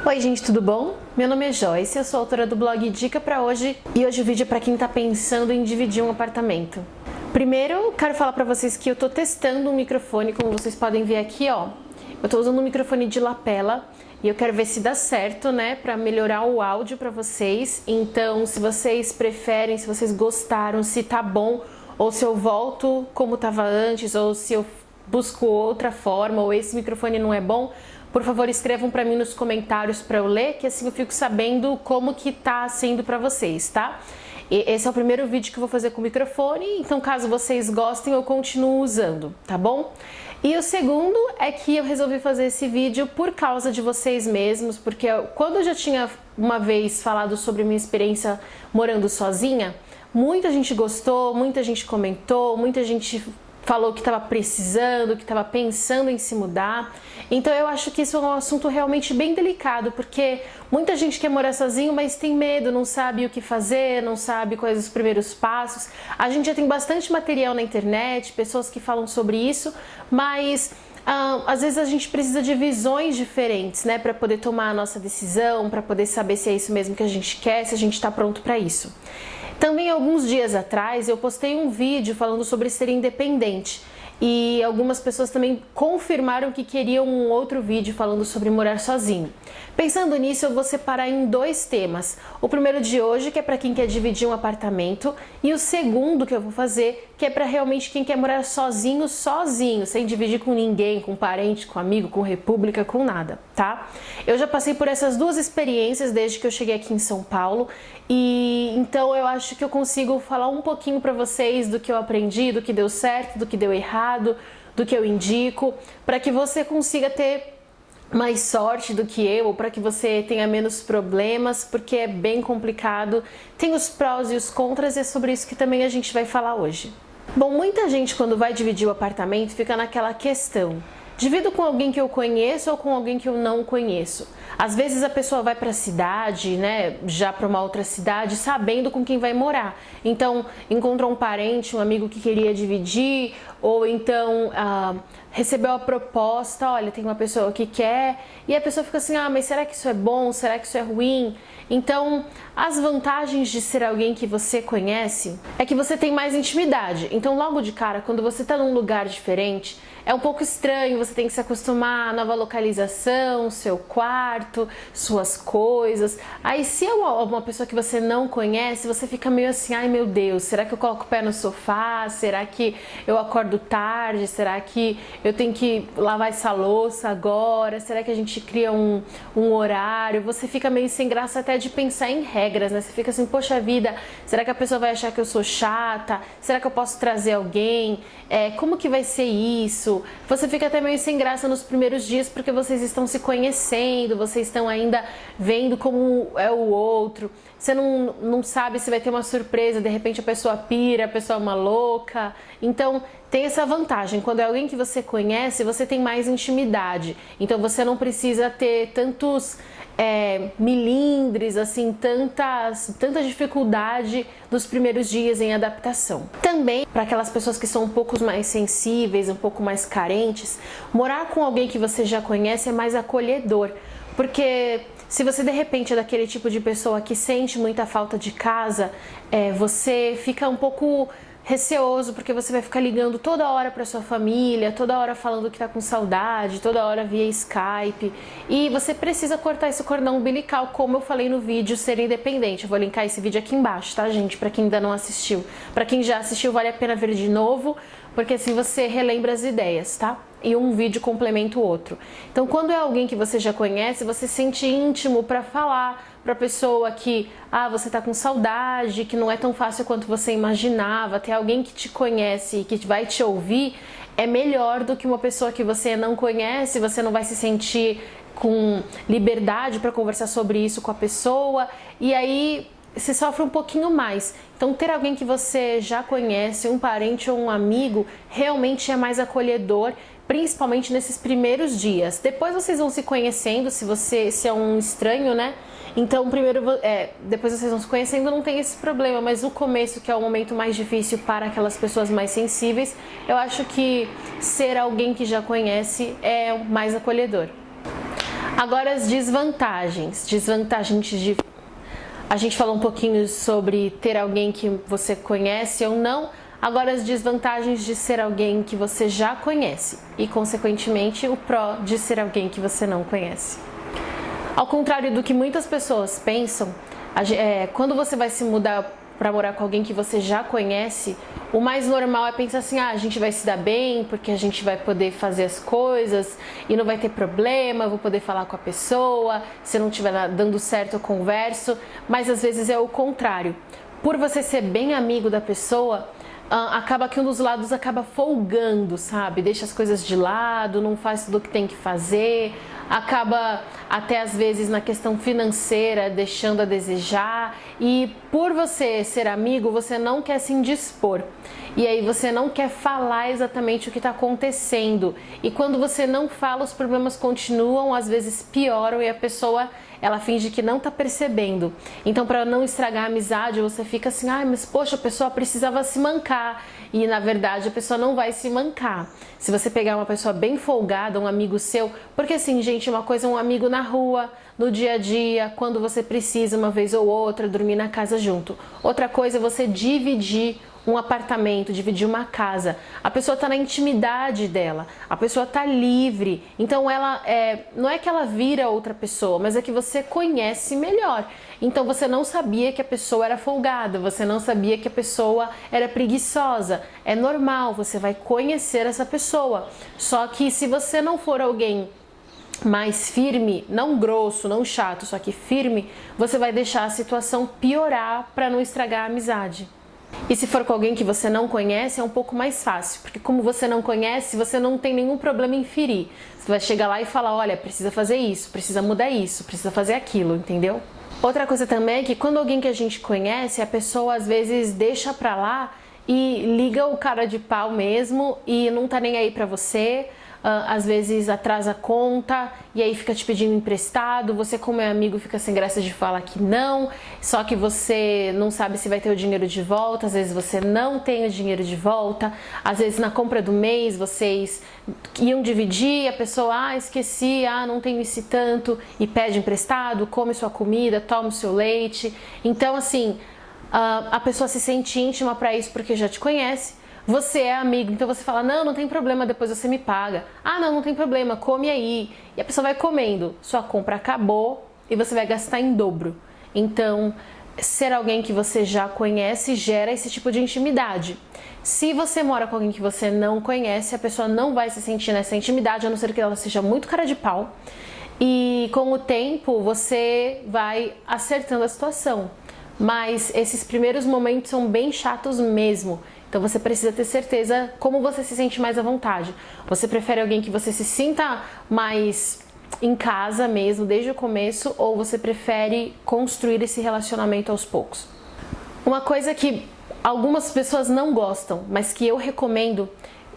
Oi gente, tudo bom? Meu nome é Joyce, eu sou autora do blog Dica Pra Hoje e hoje o vídeo é pra quem tá pensando em dividir um apartamento. Primeiro, quero falar pra vocês que eu tô testando um microfone, como vocês podem ver aqui, ó. Eu tô usando um microfone de lapela e eu quero ver se dá certo, né, pra melhorar o áudio pra vocês. Então, se vocês preferem, se vocês gostaram, se tá bom, ou se eu volto como tava antes, ou se eu busco outra forma, ou esse microfone não é bom, por favor, escrevam pra mim nos comentários pra eu ler, que assim eu fico sabendo como que tá sendo pra vocês, tá? E esse é o primeiro vídeo que eu vou fazer com o microfone, então caso vocês gostem, eu continuo usando, tá bom? E o segundo é que eu resolvi fazer esse vídeo por causa de vocês mesmos, porque quando eu já tinha uma vez falado sobre minha experiência morando sozinha, muita gente gostou, muita gente comentou, muita gente falou que estava precisando, que estava pensando em se mudar. Então eu acho que isso é um assunto realmente bem delicado, porque muita gente quer morar sozinho, mas tem medo, não sabe o que fazer, não sabe quais os primeiros passos. A gente já tem bastante material na internet, pessoas que falam sobre isso, mas às vezes a gente precisa de visões diferentes, né, para poder tomar a nossa decisão, para poder saber se é isso mesmo que a gente quer, se a gente está pronto para isso. Também alguns dias atrás eu postei um vídeo falando sobre ser independente e algumas pessoas também confirmaram que queriam um outro vídeo falando sobre morar sozinho. Pensando nisso, eu vou separar em dois temas. O primeiro de hoje, que é para quem quer dividir um apartamento, e o segundo que eu vou fazer, que é para realmente quem quer morar sozinho, sem dividir com ninguém, com parente, com amigo, com república, com nada, tá? Eu já passei por essas duas experiências desde que eu cheguei aqui em São Paulo e então eu acho que eu consigo falar um pouquinho para vocês do que eu aprendi, do que deu certo, do que deu errado, do que eu indico, para que você consiga ter mais sorte do que eu, ou para que você tenha menos problemas, porque é bem complicado, tem os prós e os contras e é sobre isso que também a gente vai falar hoje. Bom, muita gente quando vai dividir o apartamento fica naquela questão: divido com alguém que eu conheço ou com alguém que eu não conheço? Às vezes a pessoa vai para a cidade, né, já para uma outra cidade, sabendo com quem vai morar. Então, encontrou um parente, um amigo que queria dividir, ou então recebeu a proposta, olha, tem uma pessoa que quer, e a pessoa fica assim, mas será que isso é bom? Será que isso é ruim? Então, as vantagens de ser alguém que você conhece é que você tem mais intimidade. Então, logo de cara, quando você está num lugar diferente, é um pouco estranho, você tem que se acostumar à nova localização, seu quarto, suas coisas. Aí se é uma pessoa que você não conhece, você fica meio assim, ai meu Deus, será que eu coloco o pé no sofá? Será que eu acordo tarde? Será que eu tenho que lavar essa louça agora? Será que a gente cria um horário? Você fica meio sem graça até de pensar em regras, né? Você fica assim, poxa vida, será que a pessoa vai achar que eu sou chata? Será que eu posso trazer alguém? Como que vai ser isso? Você fica até meio sem graça nos primeiros dias porque vocês estão se conhecendo, vocês estão ainda vendo como é o outro. Você não sabe se vai ter uma surpresa, de repente a pessoa pira, a pessoa é uma louca. Então tem essa vantagem, quando é alguém que você conhece, você tem mais intimidade. Então você não precisa ter tantos milindres, assim, tanta dificuldade nos primeiros dias em adaptação. Também, para aquelas pessoas que são um pouco mais sensíveis, um pouco mais carentes, morar com alguém que você já conhece é mais acolhedor, porque se você de repente é daquele tipo de pessoa que sente muita falta de casa, você fica um pouco receoso, porque você vai ficar ligando toda hora para sua família, toda hora falando que tá com saudade, toda hora via Skype, e você precisa cortar esse cordão umbilical, como eu falei no vídeo Ser Independente. Eu vou linkar esse vídeo aqui embaixo, tá, gente? Para quem ainda não assistiu. Para quem já assistiu, vale a pena ver de novo, porque assim você relembra as ideias, tá? E um vídeo complementa o outro. Então, quando é alguém que você já conhece, você se sente íntimo para falar para a pessoa que você tá com saudade, que não é tão fácil quanto você imaginava. Ter alguém que te conhece e que vai te ouvir é melhor do que uma pessoa que você não conhece. Você não vai se sentir com liberdade para conversar sobre isso com a pessoa, e aí você sofre um pouquinho mais. Então ter alguém que você já conhece, um parente ou um amigo, realmente é mais acolhedor, principalmente nesses primeiros dias. Depois vocês vão se conhecendo, se é um estranho, né? Então depois vocês vão se conhecendo, não tem esse problema, mas o começo, que é o momento mais difícil para aquelas pessoas mais sensíveis, eu acho que ser alguém que já conhece é mais acolhedor. Agora as desvantagens. A gente falou um pouquinho sobre ter alguém que você conhece ou não. Agora as desvantagens de ser alguém que você já conhece e, consequentemente, o pró de ser alguém que você não conhece. Ao contrário do que muitas pessoas pensam, quando você vai se mudar para morar com alguém que você já conhece, o mais normal é pensar assim, a gente vai se dar bem porque a gente vai poder fazer as coisas e não vai ter problema, eu vou poder falar com a pessoa, se não estiver dando certo eu converso, mas às vezes é o contrário. Por você ser bem amigo da pessoa, acaba que um dos lados acaba folgando, sabe? Deixa as coisas de lado, não faz tudo o que tem que fazer, acaba até às vezes na questão financeira deixando a desejar, e por você ser amigo, você não quer se indispor. E aí você não quer falar exatamente o que está acontecendo. E quando você não fala, os problemas continuam, às vezes pioram e a pessoa ela finge que não está percebendo. Então, para não estragar a amizade, você fica assim, mas poxa, a pessoa precisava se mancar. E na verdade a pessoa não vai se mancar. Se você pegar uma pessoa bem folgada, um amigo seu, porque assim, gente, uma coisa é um amigo na rua, no dia a dia, quando você precisa uma vez ou outra, dormir na casa junto. Outra coisa é você dividir um apartamento, dividir uma casa. A pessoa está na intimidade dela, a pessoa está livre. Então não é que ela vira outra pessoa, mas é que você conhece melhor. Então você não sabia que a pessoa era folgada, você não sabia que a pessoa era preguiçosa. É normal, você vai conhecer essa pessoa. Só que se você não for alguém mais firme, não grosso, não chato, só que firme, você vai deixar a situação piorar para não estragar a amizade. E se for com alguém que você não conhece, é um pouco mais fácil, porque como você não conhece, você não tem nenhum problema em ferir. Você vai chegar lá e falar, olha, precisa fazer isso, precisa mudar isso, precisa fazer aquilo, entendeu? Outra coisa também é que quando alguém que a gente conhece, a pessoa às vezes deixa pra lá e liga o cara de pau mesmo e não tá nem aí pra você. Às vezes atrasa a conta e aí fica te pedindo emprestado, você como é amigo fica sem graça de falar que não, só que você não sabe se vai ter o dinheiro de volta, às vezes você não tem o dinheiro de volta, às vezes na compra do mês vocês iam dividir, a pessoa, esqueci, não tenho esse tanto, e pede emprestado, come sua comida, toma o seu leite. Então assim, a pessoa se sente íntima para isso porque já te conhece. Você é amigo, então você fala, não tem problema, depois você me paga. Não tem problema, come aí. E a pessoa vai comendo, sua compra acabou e você vai gastar em dobro. Então, ser alguém que você já conhece gera esse tipo de intimidade. Se você mora com alguém que você não conhece, a pessoa não vai se sentir nessa intimidade, a não ser que ela seja muito cara de pau. E com o tempo, você vai acertando a situação. Mas esses primeiros momentos são bem chatos mesmo. Então você precisa ter certeza como você se sente mais à vontade. Você prefere alguém que você se sinta mais em casa mesmo, desde o começo, ou você prefere construir esse relacionamento aos poucos? Uma coisa que algumas pessoas não gostam, mas que eu recomendo...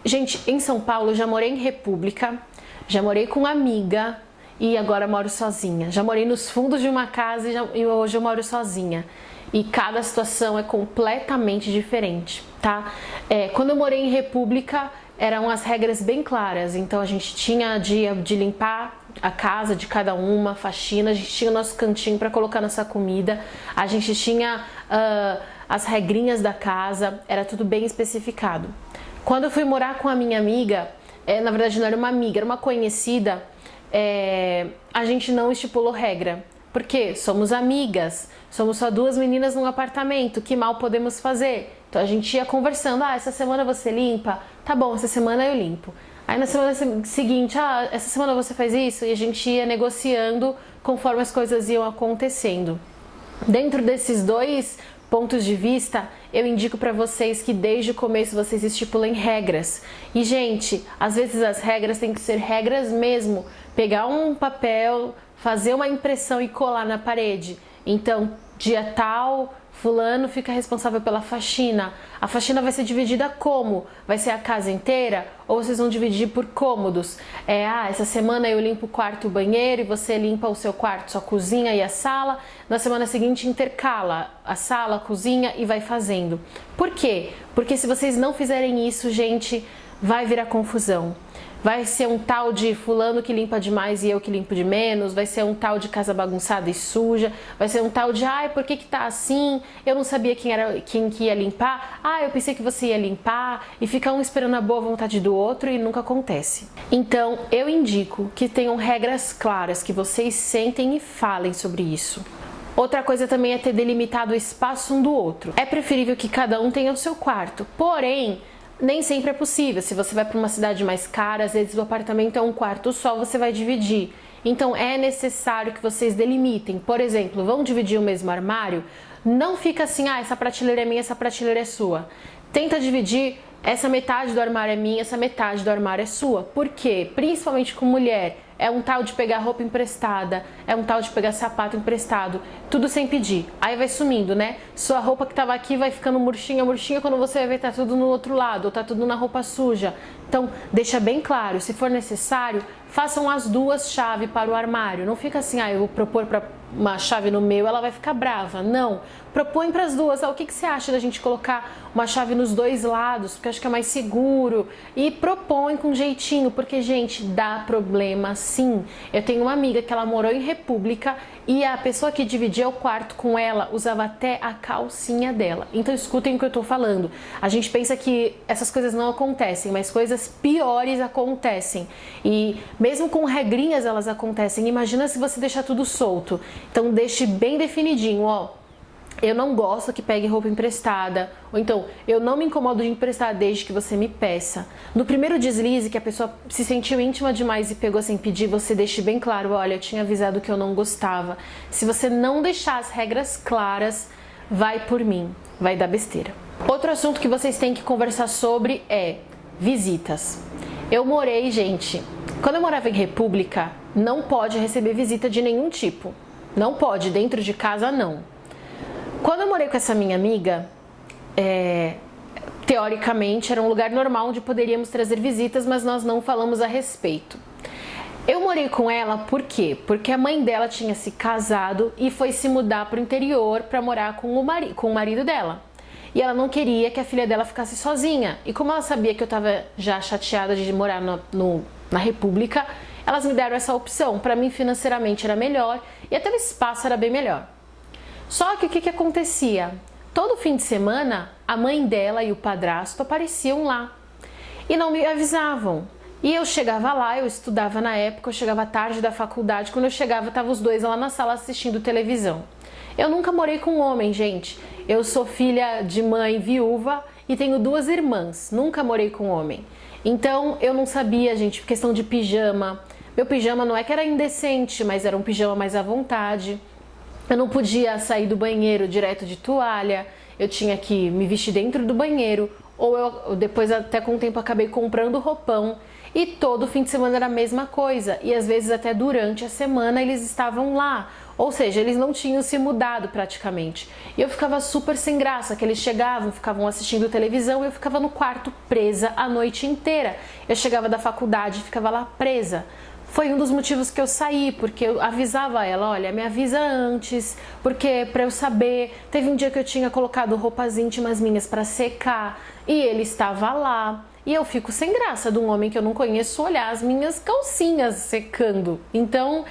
Gente, em São Paulo eu já morei em república, já morei com amiga e agora moro sozinha. Já morei nos fundos de uma casa e hoje eu moro sozinha. E cada situação é completamente diferente, tá? Quando eu morei em república, eram as regras bem claras. Então a gente tinha dia de limpar a casa de cada uma, faxina, a gente tinha o nosso cantinho para colocar nossa comida, a gente tinha as regrinhas da casa, era tudo bem especificado. Quando eu fui morar com a minha amiga, na verdade não era uma amiga, era uma conhecida, a gente não estipulou regra. Porque somos amigas, somos só duas meninas num apartamento, que mal podemos fazer? Então a gente ia conversando, essa semana você limpa? Tá bom, essa semana eu limpo. Aí na semana seguinte, essa semana você faz isso? E a gente ia negociando conforme as coisas iam acontecendo. Dentro desses dois pontos de vista, eu indico para vocês que desde o começo vocês estipulem regras. E gente, às vezes as regras têm que ser regras mesmo. Pegar um papel, fazer uma impressão e colar na parede. Então, dia tal, fulano fica responsável pela faxina. A faxina vai ser dividida como? Vai ser a casa inteira? Ou vocês vão dividir por cômodos? Essa semana eu limpo o quarto e o banheiro e você limpa o seu quarto, sua cozinha e a sala. Na semana seguinte intercala a sala, a cozinha e vai fazendo. Por quê? Porque se vocês não fizerem isso, gente, vai virar confusão. Vai ser um tal de fulano que limpa demais e eu que limpo de menos, vai ser um tal de casa bagunçada e suja, vai ser um tal de, ai, por que tá assim? Eu não sabia quem que ia limpar, eu pensei que você ia limpar, e fica um esperando a boa vontade do outro e nunca acontece. Então, eu indico que tenham regras claras, que vocês sentem e falem sobre isso. Outra coisa também é ter delimitado o espaço um do outro. É preferível que cada um tenha o seu quarto, porém, nem sempre é possível. Se você vai para uma cidade mais cara, às vezes o apartamento é um quarto só, você vai dividir. Então é necessário que vocês delimitem. Por exemplo, vão dividir o mesmo armário? Não fica assim, essa prateleira é minha, essa prateleira é sua. Tenta dividir, essa metade do armário é minha, essa metade do armário é sua. Por quê? Principalmente com mulher. É um tal de pegar roupa emprestada, é um tal de pegar sapato emprestado, tudo sem pedir. Aí vai sumindo, né? Sua roupa que tava aqui vai ficando murchinha, quando você vai ver tá tudo no outro lado, ou tá tudo na roupa suja. Então, deixa bem claro, se for necessário, façam as duas chaves para o armário. Não fica assim, eu vou propor para uma chave no meu, ela vai ficar brava. Não, propõe para as duas. O que você acha da gente colocar uma chave nos dois lados, porque eu acho que é mais seguro. E propõe com jeitinho, porque, gente, dá problema sim. Eu tenho uma amiga que ela morou em República e a pessoa que dividia o quarto com ela usava até a calcinha dela. Então escutem o que eu tô falando. A gente pensa que essas coisas não acontecem, mas coisas piores acontecem. E mesmo com regrinhas elas acontecem. Imagina se você deixar tudo solto. Então deixe bem definidinho, eu não gosto que pegue roupa emprestada, ou então, eu não me incomodo de emprestar desde que você me peça. No primeiro deslize, que a pessoa se sentiu íntima demais e pegou sem pedir, você deixe bem claro, olha, eu tinha avisado que eu não gostava. Se você não deixar as regras claras, vai por mim, vai dar besteira. Outro assunto que vocês têm que conversar sobre é visitas. Eu morei, gente, quando eu morava em República, não pode receber visita de nenhum tipo. Não pode, dentro de casa não. Quando eu morei com essa minha amiga, teoricamente era um lugar normal onde poderíamos trazer visitas, mas nós não falamos a respeito. Eu morei com ela por quê? Porque a mãe dela tinha se casado e foi se mudar para o interior para morar com o marido dela. E ela não queria que a filha dela ficasse sozinha. E como ela sabia que eu estava já chateada de morar na República, elas me deram essa opção. Para mim, financeiramente era melhor e até o espaço era bem melhor. Só que o que acontecia? Todo fim de semana, a mãe dela e o padrasto apareciam lá e não me avisavam. E eu chegava lá, eu estudava na época, eu chegava tarde da faculdade, quando eu chegava, estavam os dois lá na sala assistindo televisão. Eu nunca morei com um homem, gente. Eu sou filha de mãe viúva e tenho 2 irmãs, nunca morei com um homem. Então, eu não sabia, gente, questão de pijama. Meu pijama não é que era indecente, mas era um pijama mais à vontade. Eu não podia sair do banheiro direto de toalha, eu tinha que me vestir dentro do banheiro, ou eu depois até com o tempo acabei comprando roupão, e todo fim de semana era a mesma coisa, e às vezes até durante a semana eles estavam lá, ou seja, eles não tinham se mudado praticamente. E eu ficava super sem graça, que eles chegavam, ficavam assistindo televisão, e eu ficava no quarto presa a noite inteira. Eu chegava da faculdade e ficava lá presa. Foi um dos motivos que eu saí, porque eu avisava ela, olha, me avisa antes, porque para eu saber. Teve um dia que eu tinha colocado roupas íntimas minhas para secar e ele estava lá. E eu fico sem graça de um homem que eu não conheço olhar as minhas calcinhas secando. Então,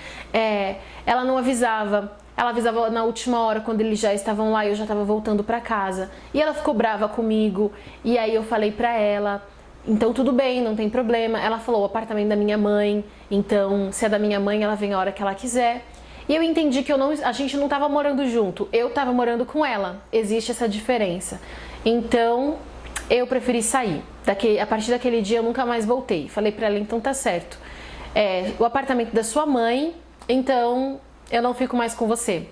ela não avisava. Ela avisava na última hora, quando eles já estavam lá e eu já estava voltando para casa. E ela ficou brava comigo. E aí eu falei para ela, então tudo bem, não tem problema. Ela falou, o apartamento da minha mãe, então se é da minha mãe, ela vem a hora que ela quiser. E eu entendi que a gente não estava morando junto, eu estava morando com ela. Existe essa diferença. Então, eu preferi sair. A partir daquele dia eu nunca mais voltei. Falei pra ela, então tá certo. O apartamento da sua mãe, então eu não fico mais com você.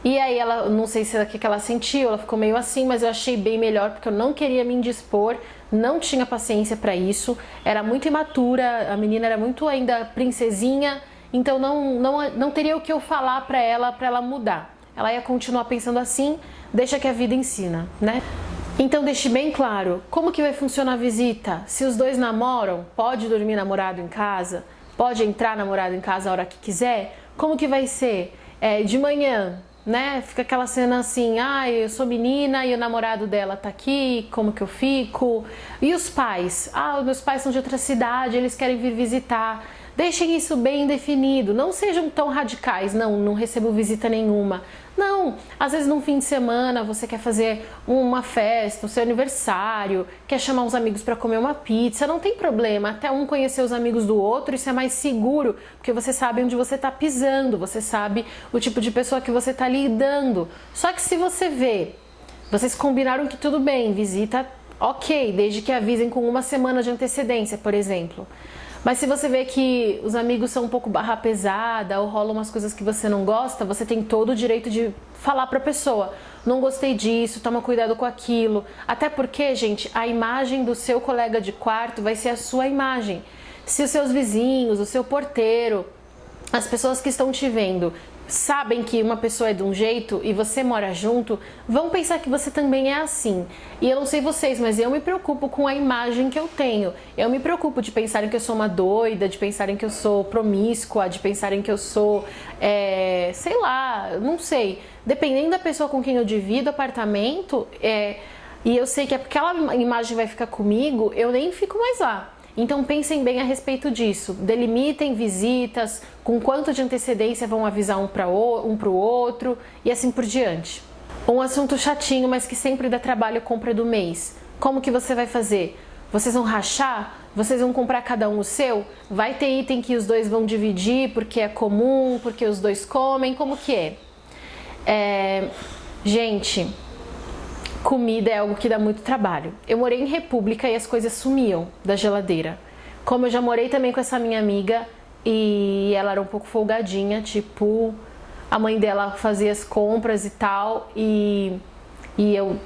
E aí ela, não sei se é o que ela sentiu, ela ficou meio assim, mas eu achei bem melhor porque eu não queria me indispor, não tinha paciência pra isso, era muito imatura, a menina era muito ainda princesinha, então não teria o que eu falar pra ela mudar. Ela ia continuar pensando assim, deixa que a vida ensina, né? Então deixe bem claro, como que vai funcionar a visita? Se os dois namoram, pode dormir namorado em casa? Pode entrar namorado em casa a hora que quiser? Como que vai ser? De manhã, né? Fica aquela cena assim, eu sou menina e o namorado dela tá aqui, como que eu fico? E os pais? Os meus pais são de outra cidade, eles querem vir visitar. Deixem isso bem definido, não sejam tão radicais, não recebo visita nenhuma. Não, às vezes num fim de semana você quer fazer uma festa, o seu aniversário, quer chamar uns amigos para comer uma pizza, não tem problema, até um conhecer os amigos do outro, isso é mais seguro, porque você sabe onde você está pisando, você sabe o tipo de pessoa que você está lidando. Só que se você vê, vocês combinaram que tudo bem, visita ok, desde que avisem com uma semana de antecedência, por exemplo. Mas se você vê que os amigos são um pouco barra pesada ou rolam umas coisas que você não gosta, você tem todo o direito de falar pra pessoa: não gostei disso, toma cuidado com aquilo. Até porque, gente, a imagem do seu colega de quarto vai ser a sua imagem. Se os seus vizinhos, o seu porteiro, as pessoas que estão te vendo sabem que uma pessoa é de um jeito e você mora junto, vão pensar que você também é assim. E eu não sei vocês, mas eu me preocupo com a imagem que eu tenho. Eu me preocupo de pensarem que eu sou uma doida, de pensarem que eu sou promíscua, de pensarem que eu sou, sei lá, não sei. Dependendo da pessoa com quem eu divido apartamento, e eu sei que aquela imagem vai ficar comigo, eu nem fico mais lá. Então pensem bem a respeito disso, delimitem visitas, com quanto de antecedência vão avisar um para o outro e assim por diante. Um assunto chatinho, mas que sempre dá trabalho, compra do mês. Como que você vai fazer? Vocês vão rachar? Vocês vão comprar cada um o seu? Vai ter item que os dois vão dividir porque é comum, porque os dois comem? Como que é? Gente, comida é algo que dá muito trabalho. Eu morei em República e as coisas sumiam da geladeira. Como eu já morei também com essa minha amiga e ela era um pouco folgadinha, tipo, a mãe dela fazia as compras e tal, e eu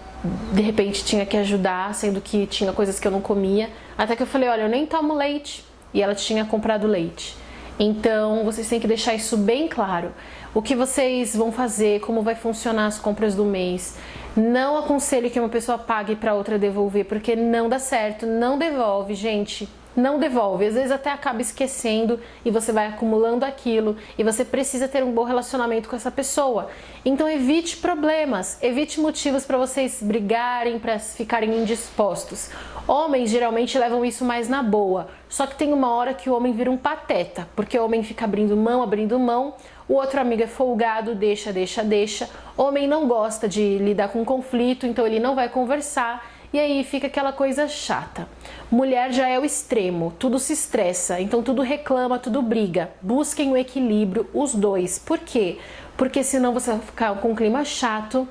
de repente tinha que ajudar, sendo que tinha coisas que eu não comia. Até que eu falei: olha, eu nem tomo leite. E ela tinha comprado leite. Então vocês têm que deixar isso bem claro. O que vocês vão fazer, como vai funcionar as compras do mês. Não aconselho que uma pessoa pague para outra devolver, porque não dá certo, não devolve, gente. Não devolve, às vezes até acaba esquecendo e você vai acumulando aquilo e você precisa ter um bom relacionamento com essa pessoa. Então evite problemas, evite motivos para vocês brigarem, para ficarem indispostos. Homens geralmente levam isso mais na boa, só que tem uma hora que o homem vira um pateta, porque o homem fica abrindo mão, o outro amigo é folgado, deixa. Homem não gosta de lidar com conflito, então ele não vai conversar. E aí fica aquela coisa chata. Mulher já é o extremo, tudo se estressa, então tudo reclama, tudo briga. Busquem o equilíbrio, os dois. Por quê? Porque senão você vai ficar com um clima chato,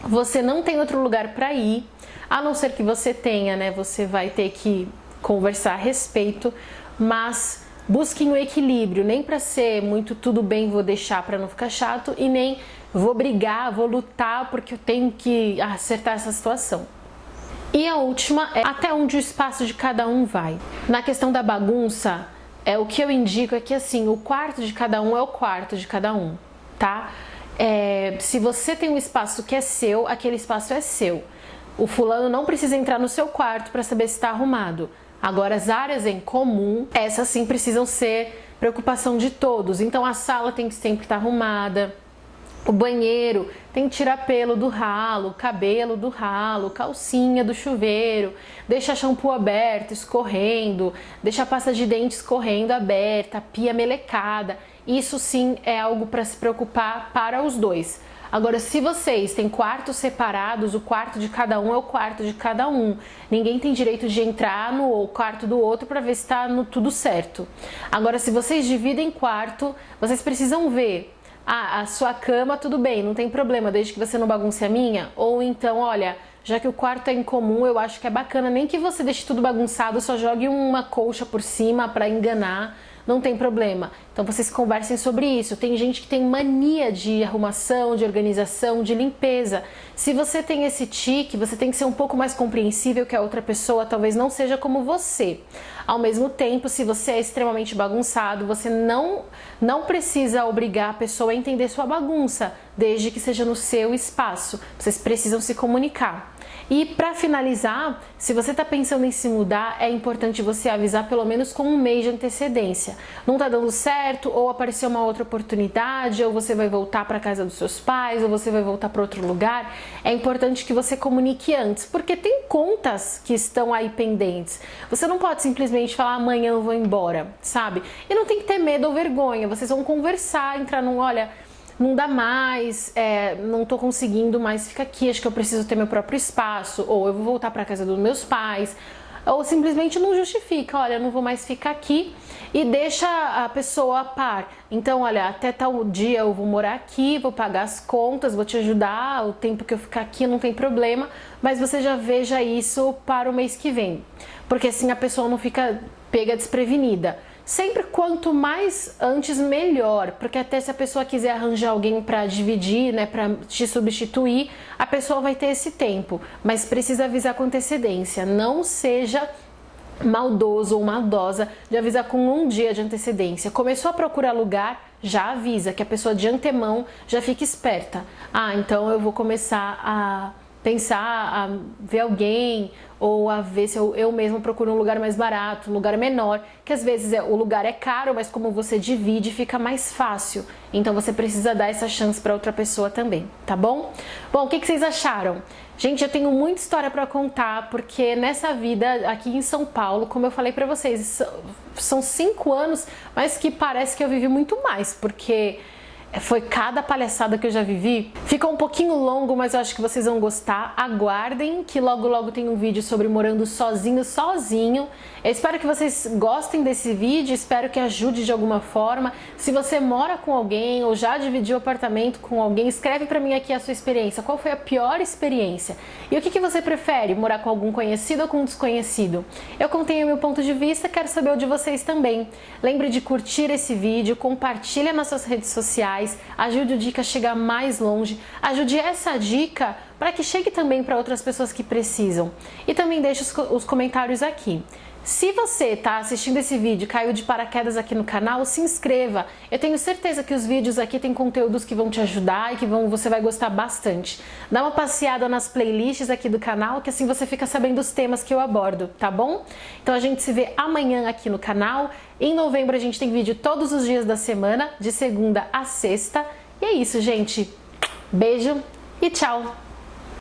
você não tem outro lugar para ir, a não ser que você tenha, né? Você vai ter que conversar a respeito, mas busquem o equilíbrio, nem para ser muito tudo bem, vou deixar para não ficar chato, e nem vou brigar, vou lutar porque eu tenho que acertar essa situação. E a última é até onde o espaço de cada um vai. Na questão da bagunça, o que eu indico é que assim, o quarto de cada um é o quarto de cada um, tá? Se você tem um espaço que é seu, aquele espaço é seu. O fulano não precisa entrar no seu quarto para saber se está arrumado. Agora, as áreas em comum, essas sim precisam ser preocupação de todos. Então a sala tem que sempre estar arrumada. O banheiro tem que tirar pelo do ralo, cabelo do ralo, calcinha do chuveiro, deixa shampoo aberto, escorrendo, deixa a pasta de dente escorrendo aberta, a pia melecada. Isso sim é algo para se preocupar para os dois. Agora, se vocês têm quartos separados, o quarto de cada um é o quarto de cada um. Ninguém tem direito de entrar no quarto do outro para ver se está tudo certo. Agora, se vocês dividem quarto, vocês precisam ver. A sua cama, tudo bem, não tem problema, desde que você não bagunce a minha. Ou então, olha, já que o quarto é em comum, eu acho que é bacana, nem que você deixe tudo bagunçado, só jogue uma colcha por cima para enganar, não tem problema. Então vocês conversem sobre isso. Tem gente que tem mania de arrumação, de organização, de limpeza. Se você tem esse tique, você tem que ser um pouco mais compreensível que a outra pessoa talvez não seja como você. Ao mesmo tempo, se você é extremamente bagunçado, você não precisa obrigar a pessoa a entender sua bagunça, desde que seja no seu espaço. Vocês precisam se comunicar. E para finalizar, se você está pensando em se mudar, é importante você avisar pelo menos com um mês de antecedência. Não está dando certo, ou apareceu uma outra oportunidade, ou você vai voltar para casa dos seus pais, ou você vai voltar para outro lugar. É importante que você comunique antes, porque tem contas que estão aí pendentes. Você não pode simplesmente falar amanhã eu vou embora, sabe? E não tem que ter medo ou vergonha. Vocês vão conversar, entrar num, olha, não dá mais, não tô conseguindo mais ficar aqui, acho que eu preciso ter meu próprio espaço, ou eu vou voltar para casa dos meus pais, ou simplesmente não justifica, olha, eu não vou mais ficar aqui e deixa a pessoa a par. Então, olha, até tal dia eu vou morar aqui, vou pagar as contas, vou te ajudar, o tempo que eu ficar aqui não tem problema, mas você já veja isso para o mês que vem, porque assim a pessoa não fica pega desprevenida. Sempre quanto mais antes, melhor, porque até se a pessoa quiser arranjar alguém para dividir, né, para te substituir, a pessoa vai ter esse tempo, mas precisa avisar com antecedência. Não seja maldoso ou maldosa de avisar com um dia de antecedência. Começou a procurar lugar, já avisa, que a pessoa de antemão já fica esperta. Ah, então eu vou começar a pensar, a ver alguém, ou a ver se eu mesmo procuro um lugar mais barato, um lugar menor, que às vezes o lugar é caro, mas como você divide, fica mais fácil. Então você precisa dar essa chance para outra pessoa também, tá bom? Bom, o que vocês acharam? Gente, eu tenho muita história para contar, porque nessa vida aqui em São Paulo, como eu falei para vocês, são 5 anos, mas que parece que eu vivi muito mais, porque foi cada palhaçada que eu já vivi. Fica um pouquinho longo, mas eu acho que vocês vão gostar. Aguardem que logo logo tem um vídeo sobre morando sozinho. Eu espero que vocês gostem desse vídeo, espero que ajude de alguma forma. Se você mora com alguém ou já dividiu apartamento com alguém, escreve pra mim aqui a sua experiência. Qual foi a pior experiência? E o que você prefere? Morar com algum conhecido ou com um desconhecido? Eu contei o meu ponto de vista, quero saber o de vocês também. Lembre de curtir esse vídeo, compartilha nas suas redes sociais, ajude o Dica a chegar mais longe, ajude essa dica para que chegue também para outras pessoas que precisam. E também deixe os comentários aqui. Se você está assistindo esse vídeo e caiu de paraquedas aqui no canal, se inscreva. Eu tenho certeza que os vídeos aqui têm conteúdos que vão te ajudar e que você vai gostar bastante. Dá uma passeada nas playlists aqui do canal, que assim você fica sabendo os temas que eu abordo, tá bom? Então a gente se vê amanhã aqui no canal. Em novembro a gente tem vídeo todos os dias da semana, de segunda a sexta. E é isso, gente. Beijo e tchau!